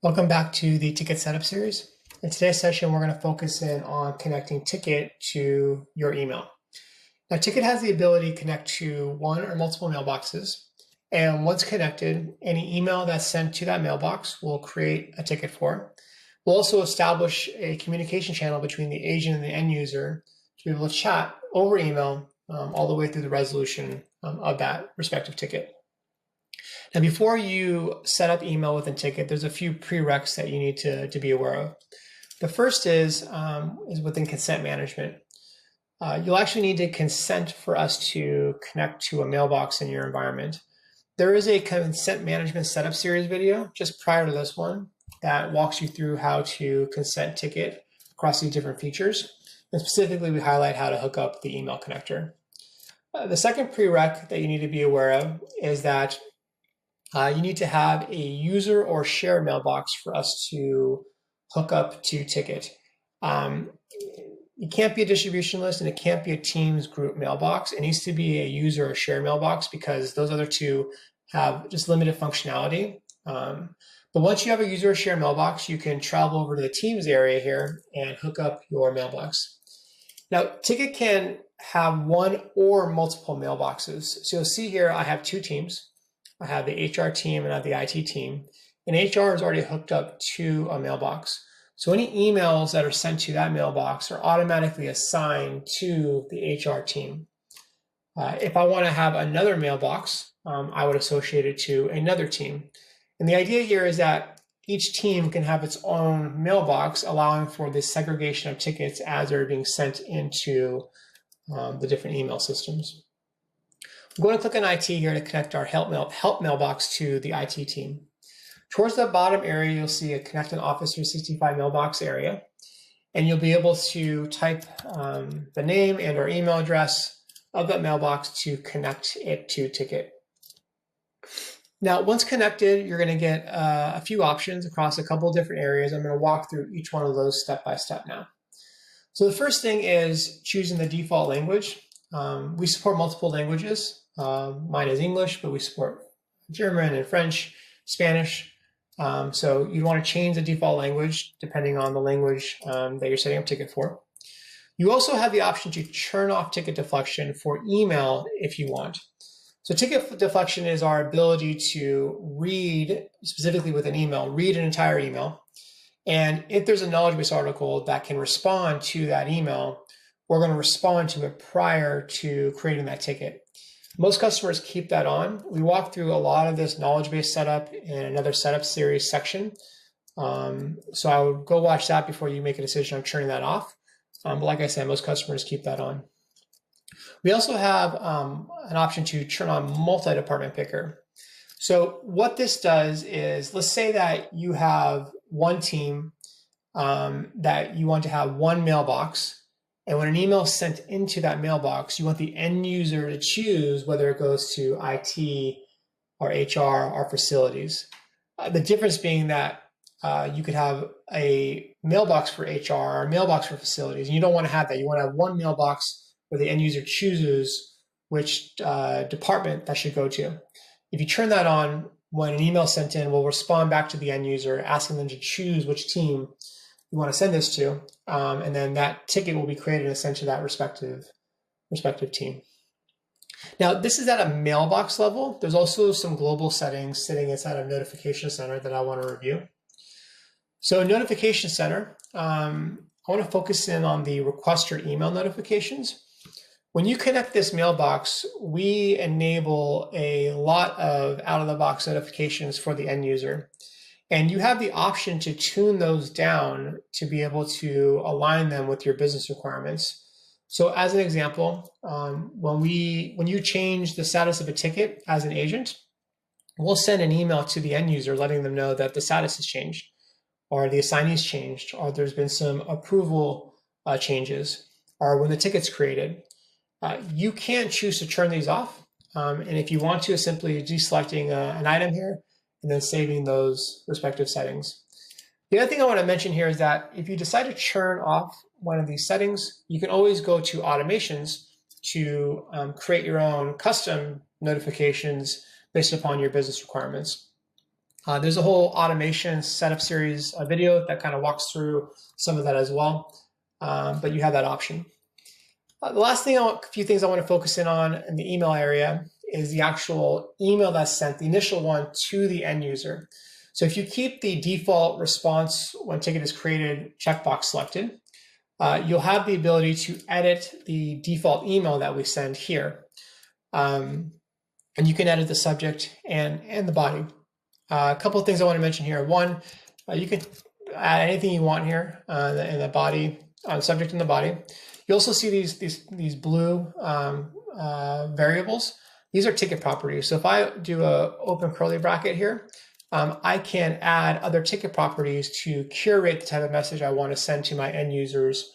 Welcome back to the Ticket Setup series. In today's session, we're going to focus in on connecting Tikit to your email. Now, Tikit has the ability to connect to one or multiple mailboxes, and once connected, any email that's sent to that mailbox will create a ticket for it. We'll also establish a communication channel between the agent and the end user to be able to chat over email all the way through the resolution of that respective ticket. Now, before you set up email within Tikit, there's a few prereqs that you need to be aware of. The first is within consent management. You'll actually need to consent for us to connect to a mailbox in your environment. There is a consent management setup series video just prior to this one that walks you through how to consent Tikit across these different features. And specifically, we highlight how to hook up the email connector. The second prereq that you need to be aware of is that you need to have a user or shared mailbox for us to hook up to Tikit. It can't be a distribution list and it can't be a Teams group mailbox. It needs to be a user or shared mailbox because those other two have just limited functionality. But once you have a user or shared mailbox, you can travel over to the Teams area here and hook up your mailbox. Now, Tikit can have one or multiple mailboxes. So you'll see here, I have two teams. I have the HR team and I have the IT team. And HR is already hooked up to a mailbox. So any emails that are sent to that mailbox are automatically assigned to the HR team. If I want to have another mailbox, I would associate it to another team. And the idea here is that each team can have its own mailbox, allowing for this segregation of tickets as they're being sent into the different email systems. I'm going to click on IT here to connect our help mailbox to the IT team. Towards the bottom area, you'll see a Connect an Office 365 mailbox area, and you'll be able to type the name and or email address of that mailbox to connect it to Tikit. Now, once connected, you're going to get a few options across a couple of different areas. I'm going to walk through each one of those step by step now. So the first thing is choosing the default language. We support multiple languages. Mine is English, but we support German and French, Spanish. So you want to change the default language depending on the language that you're setting up Tikit for. You also have the option to turn off ticket deflection for email if you want. So ticket deflection is our ability to read, specifically with an email, read an entire email. And if there's a knowledge base article that can respond to that email, we're going to respond to it prior to creating that ticket. Most customers keep that on. We walk through a lot of this knowledge base setup in another setup series section. So I would go watch that before you make a decision on turning that off. But like I said, most customers keep that on. We also have an option to turn on multi-department picker. So what this does is, let's say that you have one team that you want to have one mailbox. And when an email is sent into that mailbox, you want the end user to choose whether it goes to IT or HR or facilities. The difference being that you could have a mailbox for HR or a mailbox for facilities. And you don't want to have that. You want to have one mailbox where the end user chooses which department that should go to. If you turn that on, when an email is sent in, we'll respond back to the end user, asking them to choose which team you want to send this to, and then that ticket will be created and sent to that respective team. Now, this is at a mailbox level. There's also some global settings sitting inside of Notification Center that I want to review. So Notification Center, I want to focus in on the requester email notifications. When you connect this mailbox, we enable a lot of out-of-the-box notifications for the end user. And you have the option to tune those down to be able to align them with your business requirements. So as an example, when you change the status of a ticket as an agent, we'll send an email to the end user letting them know that the status has changed, or the assignee's changed, or there's been some approval changes, or when the ticket's created. You can choose to turn these off. And if you want to, simply deselecting an item here, and then saving those respective settings. The other thing I want to mention here is that if you decide to turn off one of these settings, you can always go to automations to create your own custom notifications based upon your business requirements. There's a whole automation setup series video that kind of walks through some of that as well, but you have that option. The last thing, a few things I want to focus in on in the email area is the actual email that's sent, the initial one to the end user. So if you keep the default response when ticket is created checkbox selected, you'll have the ability to edit the default email that we send here. And you can edit the subject and the body. A couple of things I want to mention here. One, you can add anything you want here in the body, on subject in the body. You also see these blue variables. These are ticket properties. So if I do a open curly bracket here, I can add other ticket properties to curate the type of message I want to send to my end users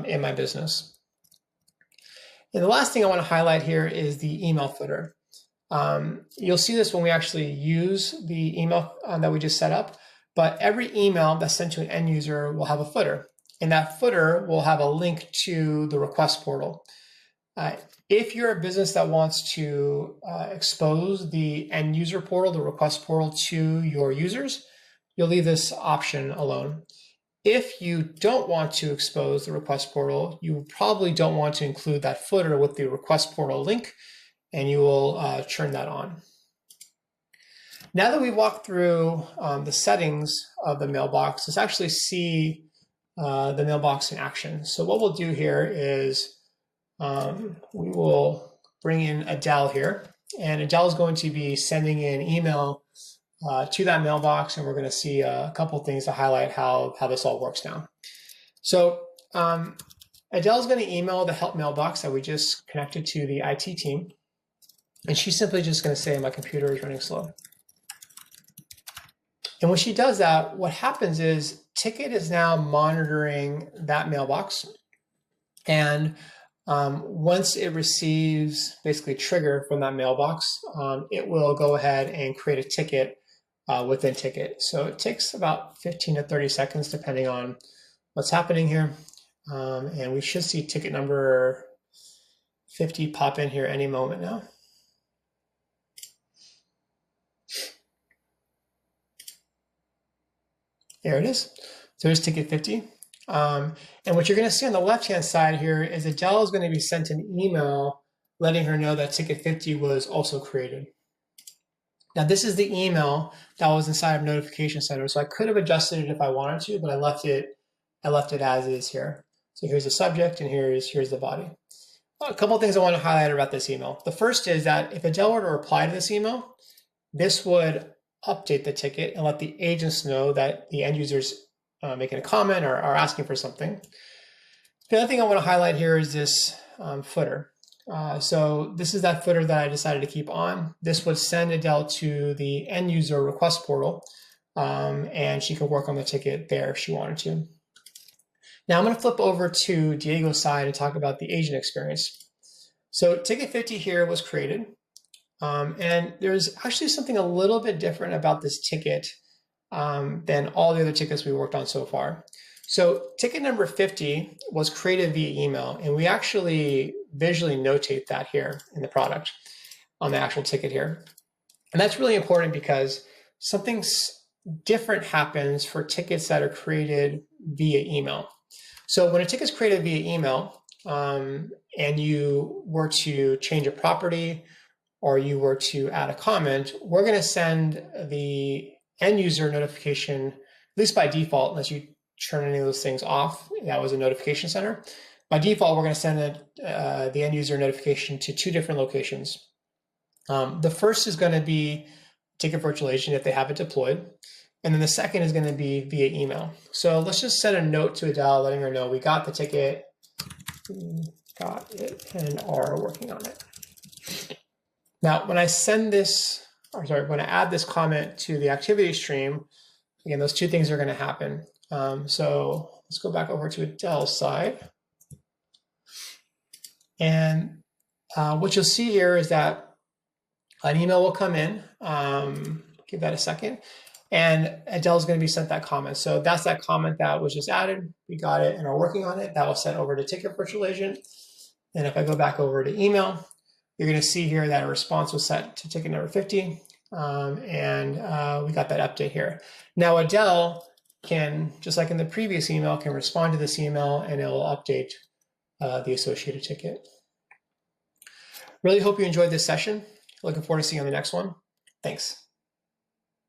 in my business. And the last thing I want to highlight here is the email footer. You'll see this when we actually use the email that we just set up, but every email that's sent to an end user will have a footer. And that footer will have a link to the request portal. If you're a business that wants to expose the end user portal, the request portal to your users, you'll leave this option alone. If you don't want to expose the request portal, you probably don't want to include that footer with the request portal link, and you will turn that on. Now that we've walked through the settings of the mailbox, let's actually see the mailbox in action. So what we'll do here is we will bring in Adele here, and Adele is going to be sending in email to that mailbox, and we're going to see a couple of things to highlight how this all works now. So Adele is going to email the help mailbox that we just connected to the IT team, and she's simply just going to say, my computer is running slow. And when she does that, what happens is Tikit is now monitoring that mailbox. And once it receives basically a trigger from that mailbox, it will go ahead and create a ticket within Tikit. So it takes about 15 to 30 seconds, depending on what's happening here. And we should see ticket number 50 pop in here any moment now. There it is. So there's ticket 50. And what you're going to see on the left-hand side here is Adele is going to be sent an email letting her know that ticket 50 was also created. Now, this is the email that was inside of Notification Center. So I could have adjusted it if I wanted to, but I left it as is here. So here's the subject and here's the body. A couple of things I want to highlight about this email. The first is that if Adele were to reply to this email, this would update the ticket and let the agents know that the end user's making a comment or asking for something. The other thing I want to highlight here is this footer. So this is that footer that I decided to keep on. This would send Adele to the end user request portal, and she could work on the ticket there if she wanted to. Now I'm going to flip over to Diego's side and talk about the agent experience. So ticket 50 here was created. And there's actually something a little bit different about this ticket than all the other tickets we worked on so far. So ticket number 50 was created via email, and we actually visually notate that here in the product on the actual ticket here. And that's really important because something different happens for tickets that are created via email. So when a ticket is created via email and you were to change a property or you were to add a comment, we're going to send the end user notification, at least by default, unless you turn any of those things off. That was a notification center. By default, we're going to send the end user notification to two different locations. The first is going to be Tikit virtual agent if they have it deployed. And then the second is going to be via email. So let's just send a note to Adele letting her know we got the ticket, got it, and are working on it. Now, when I send this, or sorry, when I add this comment to the activity stream, again, those two things are going to happen. So let's go back over to Adele's side. And what you'll see here is that an email will come in. Give that a second. And Adele's going to be sent that comment. So that's that comment that was just added. We got it and are working on it. That was sent over to Tikit Virtual Agent. And if I go back over to email, you're going to see here that a response was set to ticket number 50. and we got that update here. Now Adele can, just like in the previous email, can respond to this email and it will update the associated ticket. Really hope you enjoyed this session. Looking forward to seeing you on the next one. Thanks.